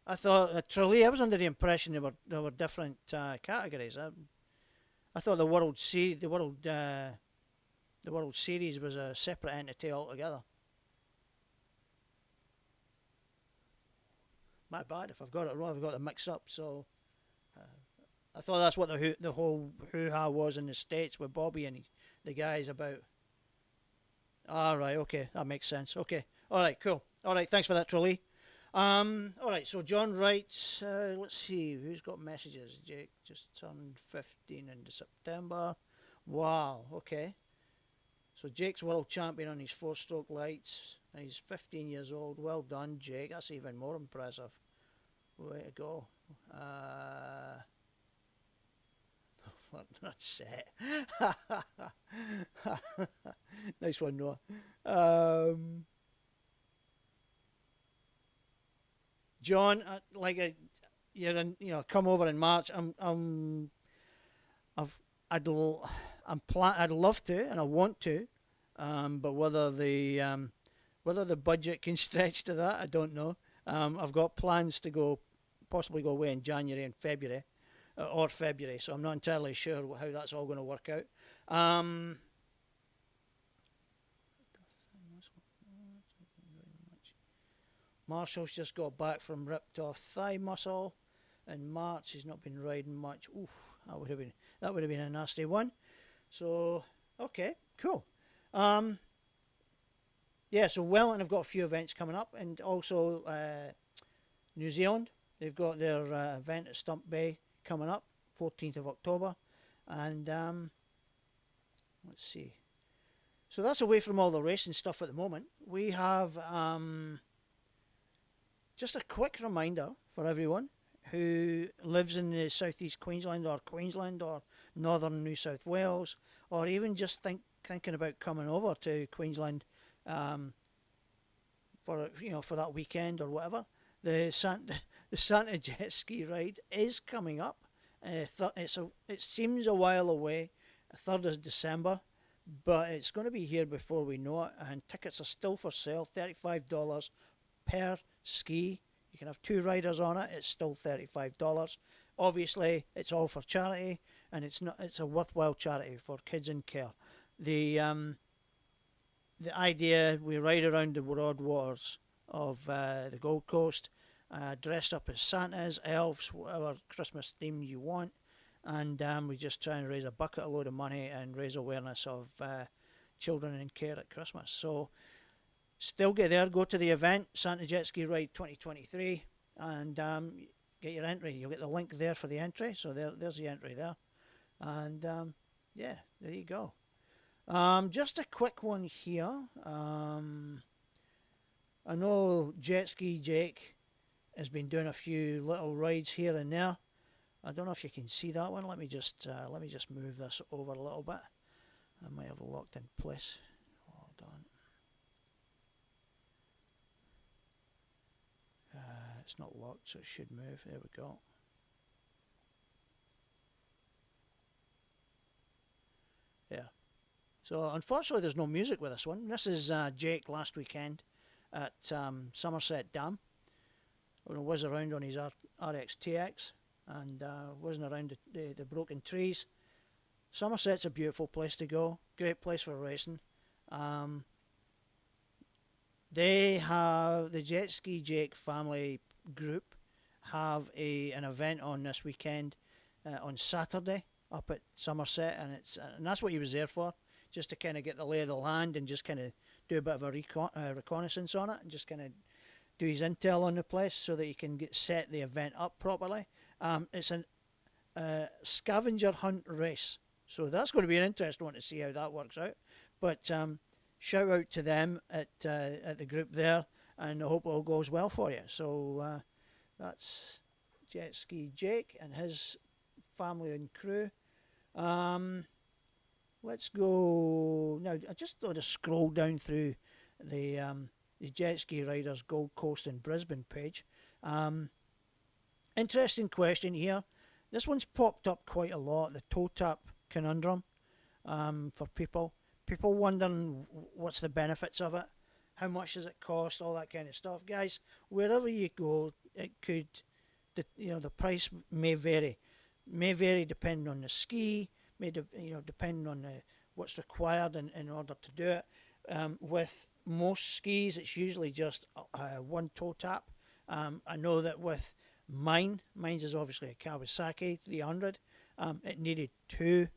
C: I thought Tralee, I was under the impression there were different categories. I thought the World Series was a separate entity altogether. My bad if I've got it wrong. I've got it mixed up. So I thought that's what the whole hoo-ha was in the States with Bobby and the guys about. All right, okay, that makes sense. Okay, all right, cool. All right, thanks for that, Trolley. All right, so John writes, let's see, who's got messages? Jake just turned 15 in September. Wow, okay. So Jake's world champion on his 4-stroke lights, and he's 15 years old. Well done, Jake. That's even more impressive. Way to go. Fuck, not set. Nice one, Noah. John, come over in March. I'd love to, and I want to, but whether the budget can stretch to that, I don't know. I've got plans to possibly go away in January and February, or February, so I'm not entirely sure how that's all going to work out. Marshall's just got back from ripped off thigh muscle in March. He's not been riding much. Oof, that would have been a nasty one. So okay, cool. Yeah, so Wellington have got a few events coming up, and also New Zealand. They've got their event at Stump Bay coming up, 14th of October, and let's see. So that's away from all the racing stuff at the moment. We have just a quick reminder for everyone who lives in the southeast Queensland or northern New South Wales, or even just thinking about coming over to Queensland for that weekend or whatever. The Santa Jet Ski Ride is coming up It seems a while away. 3rd of December, but it's going to be here before we know it. And tickets are still for sale. $35 per ski. You can have 2 riders on it. It's still $35. Obviously, it's all for charity, and it's a worthwhile charity for kids in care. The idea, we ride around the broad waters of the Gold Coast, dressed up as Santas, elves, whatever Christmas theme you want, and we just try and raise a bucket load of money and raise awareness of children in care at Christmas. So still get there, go to the event, Santa Jet Ski Ride 2023, and get your entry. You'll get the link there for the entry, so there's the entry there. And yeah, there you go. Just a quick one here. I know Jet Ski Jake has been doing a few little rides here and there. I don't know if you can see that one. Let me just move this over a little bit. I might have it locked in place. Hold on. It's not locked, so it should move. There we go. Yeah. So unfortunately there's no music with this one. This is Jake last weekend at Somerset Dam. When I was around on his RX-TX and wasn't around the broken trees. Somerset's a beautiful place to go. Great place for racing. They have, the Jet Ski Jake family group have an event on this weekend on Saturday up at Somerset, and that's what he was there for, just to kind of get the lay of the land and just kind of do a bit of a reconnaissance on it and just kind of do his intel on the place so that he can set the event up properly. It's a scavenger hunt race, so that's going to be an interesting one to see how that works out. But shout out to them at the group there, and I hope it all goes well for you. So that's Jet Ski Jake and his family and crew. Let's go now. I just thought to scroll down through the Jet Ski Riders Gold Coast and Brisbane page. Interesting question here. This one's popped up quite a lot. The toe tap conundrum for people. People wondering what's the benefits of it, how much does it cost, all that kind of stuff. Guys, wherever you go, it could, the price may vary. May vary depending on the ski, depending on what's required in order to do it. With most skis, it's usually just one toe tap. I know that with mine's is obviously a Kawasaki 300. It needed 2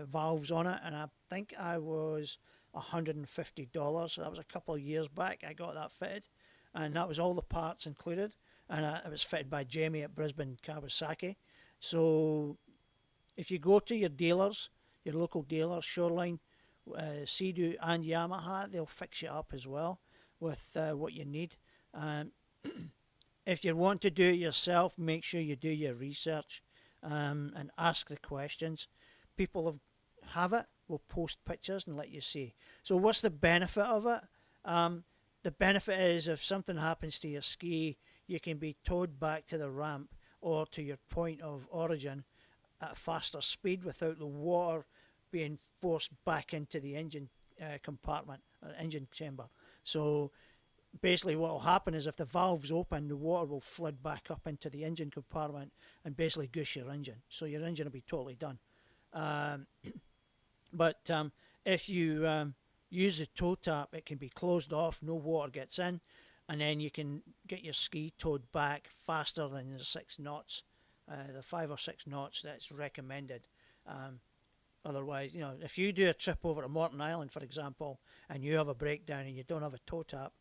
C: valves on it, and I think I was $150. So that was a couple of years back. I got that fitted, and that was all the parts included, and it was fitted by Jamie at Brisbane Kawasaki. So if you go to your dealers, your local dealers, Shoreline, Sea-Doo and Yamaha, they'll fix you up as well with what you need. If you want to do it yourself, make sure you do your research and ask the questions. People have it, will post pictures and let you see. So what's the benefit of it? The benefit is if something happens to your ski, you can be towed back to the ramp or to your point of origin at a faster speed without the water being forced back into the engine compartment or engine chamber. So basically what will happen is if the valve's open, the water will flood back up into the engine compartment and basically goose your engine. So your engine will be totally done. But if you use the toe tap, it can be closed off, no water gets in, and then you can get your ski towed back faster than the 6 knots, the 5 or 6 knots that's recommended. Otherwise, if you do a trip over to Morton Island, for example, and you have a breakdown and you don't have a toe tap,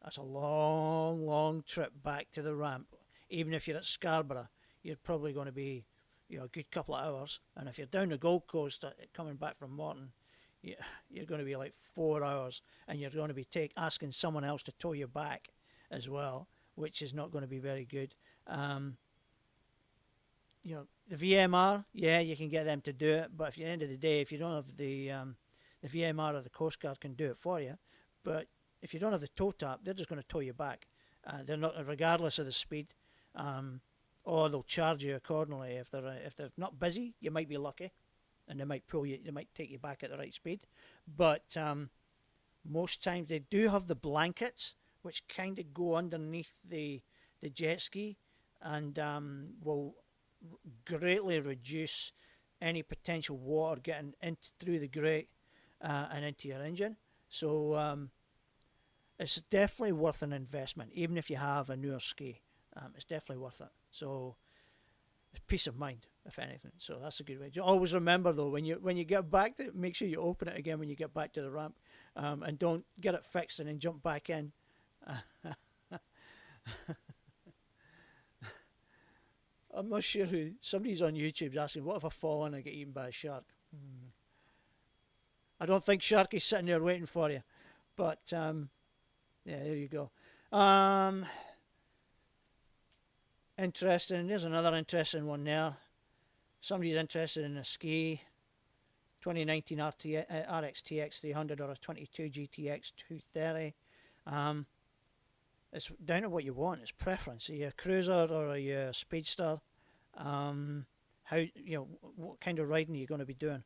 C: that's a long, long trip back to the ramp. Even if you're at Scarborough, you're probably going to be a good couple of hours. And if you're down the Gold Coast coming back from Morton, you're going to be like 4 hours, and you're going to be asking someone else to tow you back as well, which is not going to be very good. The VMR, you can get them to do it, but at the end of the day, if you don't have the VMR or the Coast Guard can do it for you, but if you don't have the toe tap, they're just going to tow you back. They're not, regardless of the speed. or they'll charge you accordingly. If they're not busy, you might be lucky, and they might pull you. They might take you back at the right speed. But most times they do have the blankets, which kind of go underneath the jet ski, and will greatly reduce any potential water getting through the grate and into your engine. So it's definitely worth an investment, even if you have a newer ski. It's definitely worth it. So it's peace of mind, if anything. So that's a good way. Always remember though, when you get back to it, make sure you open it again when you get back to the ramp, and don't get it fixed and then jump back in. I'm not sure who. Somebody's on YouTube asking, what if I fall in and get eaten by a shark? I don't think Sharky's sitting there waiting for you. But, yeah, there you go. Interesting. There's another interesting one there. Somebody's interested in a ski. 2019 RXTX 300 or a 22 GTX 230. It's down to what you want. It's preference. Are you a cruiser or are you a speedster? What kind of riding are you going to be doing?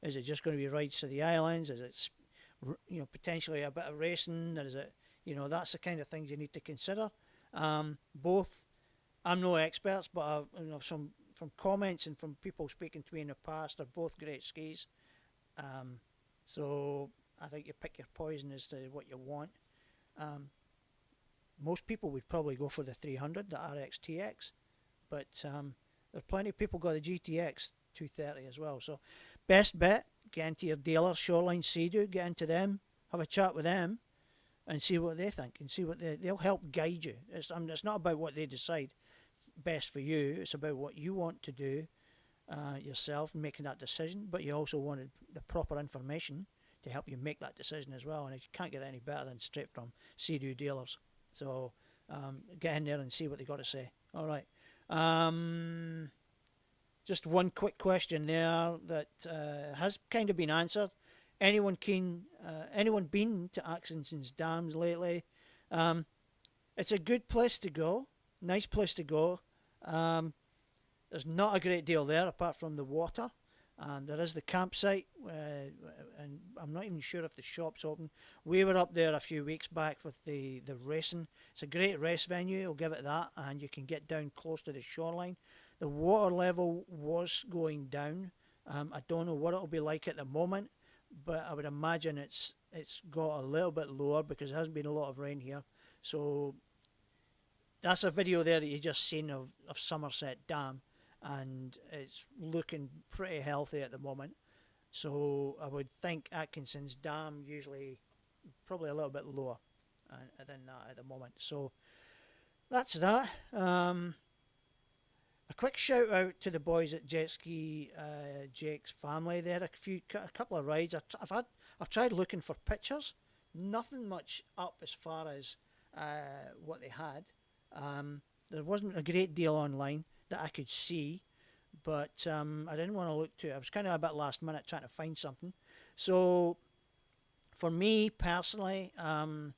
C: Is it just going to be rides to the islands? Is it, potentially a bit of racing? Or is it, that's the kind of things you need to consider. Both. I'm no experts, but from comments and from people speaking to me in the past, they're both great skis. So I think you pick your poison as to what you want. Most people would probably go for the 300, the RXTX, but there are plenty of people got the GTX 230 as well. So best bet, get into your dealer, Shoreline Sea-Doo, get into them, have a chat with them, and see what they think, and see what they'll help guide you. It's not about what they decide best for you. It's about what you want to do yourself, making that decision. But you also wanted the proper information to help you make that decision as well. And you can't get any better than straight from Sea-Doo dealers. So get in there and see what they got to say. All right. Just one quick question there that has kind of been answered. Anyone been to Atkinson's Dams lately? It's a good place to go. Nice place to go. There's not a great deal there apart from the water. There is the campsite, and I'm not even sure if the shop's open. We were up there a few weeks back with the racing. It's a great race venue, I'll give it that, and you can get down close to the shoreline. The water level was going down. I don't know what it'll be like at the moment, but I would imagine it's got a little bit lower because there hasn't been a lot of rain here. So that's a video there that you just seen of Somerset Dam, and it's looking pretty healthy at the moment. So I would think Atkinson's Dam usually probably a little bit lower than that at the moment. So that's that. A quick shout out to the boys at Jet Ski Jake's family. They had a couple of rides. I've tried looking for pictures. Nothing much up as far as what they had. There wasn't a great deal online that I could see, but I didn't want to look too. I was kind of a bit last minute trying to find something. So for me personally, I'm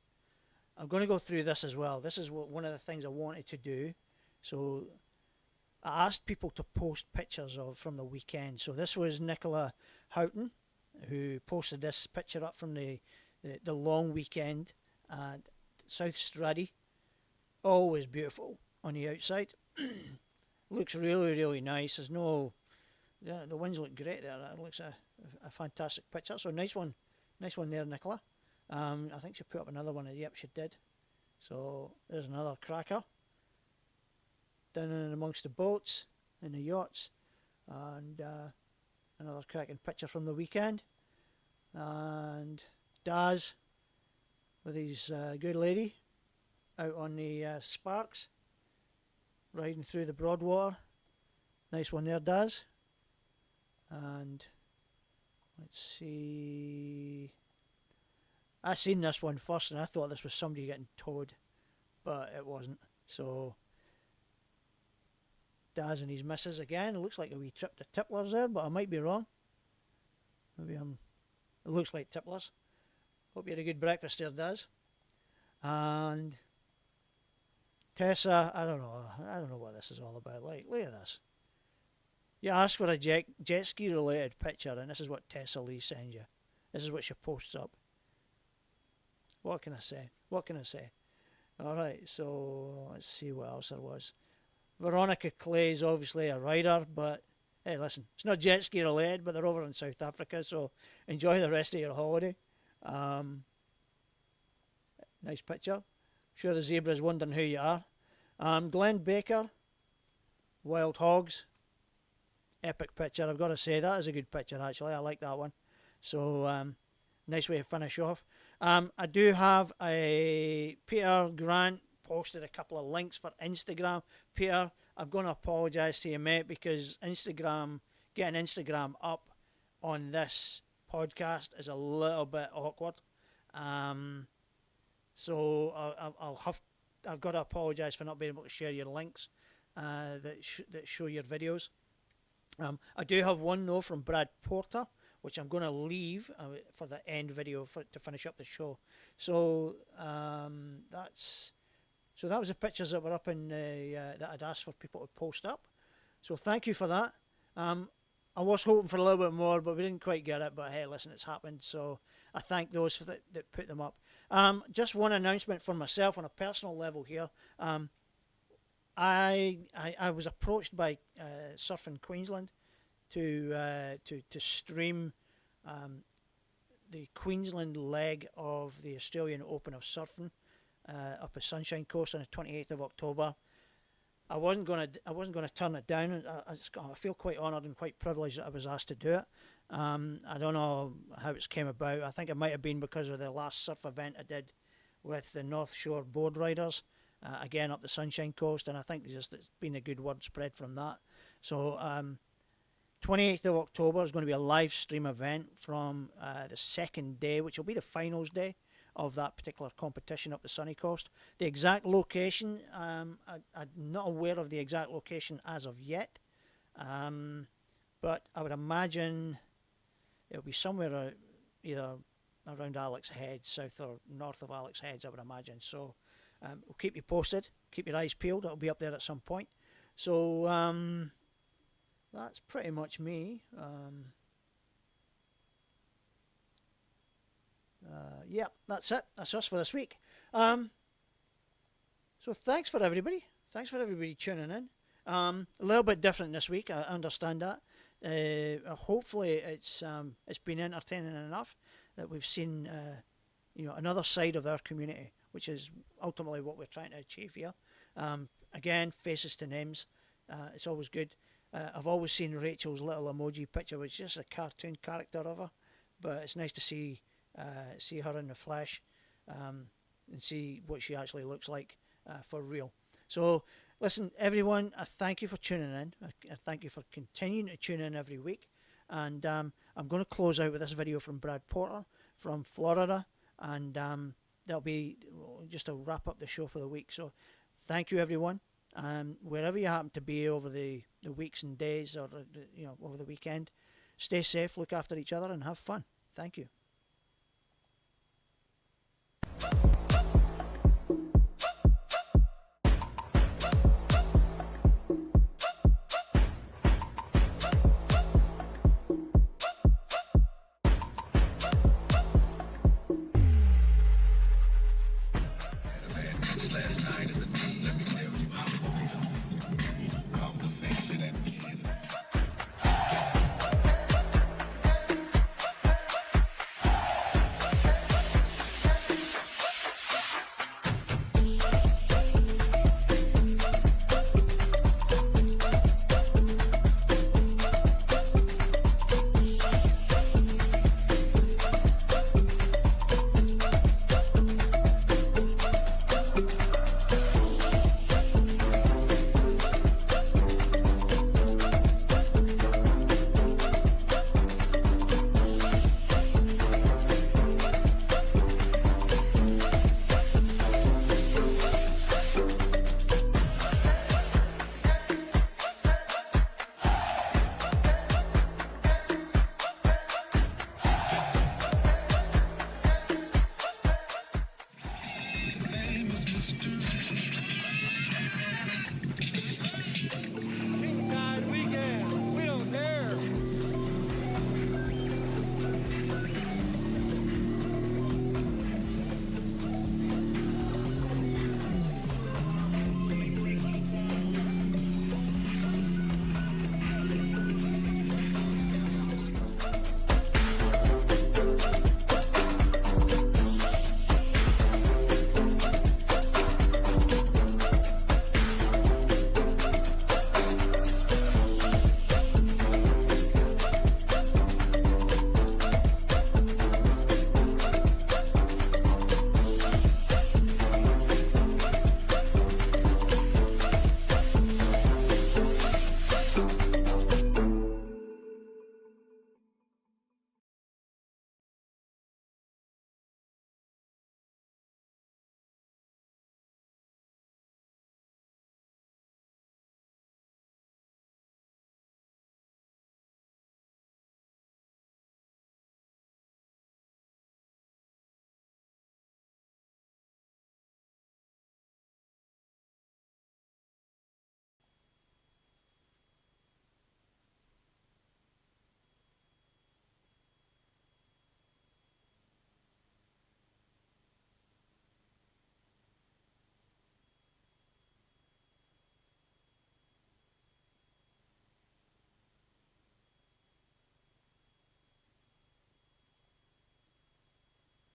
C: going to go through this as well. This is one of the things I wanted to do. So I asked people to post pictures from the weekend. So this was Nicola Houghton who posted this picture up from the long weekend at South Straddy. Always beautiful on the outside. Looks really, really nice. There's no, the winds look great there. It looks a fantastic picture. So nice one there, Nicola. I think she put up another one. Yep, she did. So there's another cracker down in amongst the boats and the yachts, and another cracking picture from the weekend. And Daz with his good lady out on the Sparks, riding through the Broadwater. Nice one there, Daz. And let's see, I seen this one first and I thought this was somebody getting towed, but it wasn't. So Daz and his missus again. It looks like a wee trip to Tipplers there, but I might be wrong. Maybe it looks like Tipplers. Hope you had a good breakfast there, Daz. And Tessa, I don't know. I don't know what this is all about. Like, look at this. You ask for a jet ski related picture, and this is what Tessa Lee sends you. This is what she posts up. What can I say? What can I say? Alright, so let's see what else there was. Veronica Clay is obviously a rider, but hey, listen, it's not jet ski related, but they're over in South Africa, so enjoy the rest of your holiday. Nice picture. Sure the zebra's wondering who you are. Glenn Baker, Wild Hogs. Epic picture, I've got to say. That is a good picture, actually. I like that one. So, nice way to finish off. I do have a Peter Grant posted a couple of links for Instagram. Peter, I'm going to apologise to you, mate, because getting Instagram up on this podcast is a little bit awkward. So I've got to apologise for not being able to share your links that show your videos. I do have one though from Brad Porter, which I'm going to leave for the end video to finish up the show. So that was the pictures that were up in that I'd asked for people to post up. So thank you for that. I was hoping for a little bit more, but we didn't quite get it. But hey, listen, it's happened. So I thank those that put them up. Just one announcement for myself on a personal level here. I was approached by Surfing Queensland to stream the Queensland leg of the Australian Open of Surfing up at Sunshine Coast on the 28th of October. I wasn't gonna turn it down. I feel quite honoured and quite privileged that I was asked to do it. I don't know how it came about. I think it might have been because of the last surf event I did with the North Shore board riders, again up the Sunshine Coast, and I think it's been a good word spread from that. So 28th of October is going to be a live stream event from the second day, which will be the finals day of that particular competition up the sunny coast. The exact location, I'm not aware of the exact location as of yet, but I would imagine it'll be somewhere either around Alex Heads, south or north of Alex Heads, I would imagine. So we'll keep you posted, keep your eyes peeled, it'll be up there at some point. So that's pretty much me. Yeah, that's it. That's us for this week. So thanks for everybody. Thanks for everybody tuning in. A little bit different this week. I understand that. Hopefully it's been entertaining enough that we've seen another side of our community, which is ultimately what we're trying to achieve here. Again, faces to names. It's always good. I've always seen Rachel's little emoji picture, which is just a cartoon character of her, but it's nice to see her in the flesh and see what she actually looks like for real. So listen, everyone, I thank you for tuning in. I thank you for continuing to tune in every week. And I'm going to close out with this video from Brad Porter from Florida, and that'll be just to wrap up the show for the week. So thank you, everyone. Wherever you happen to be over the weeks and days, or over the weekend, stay safe, look after each other, and have fun. Thank you.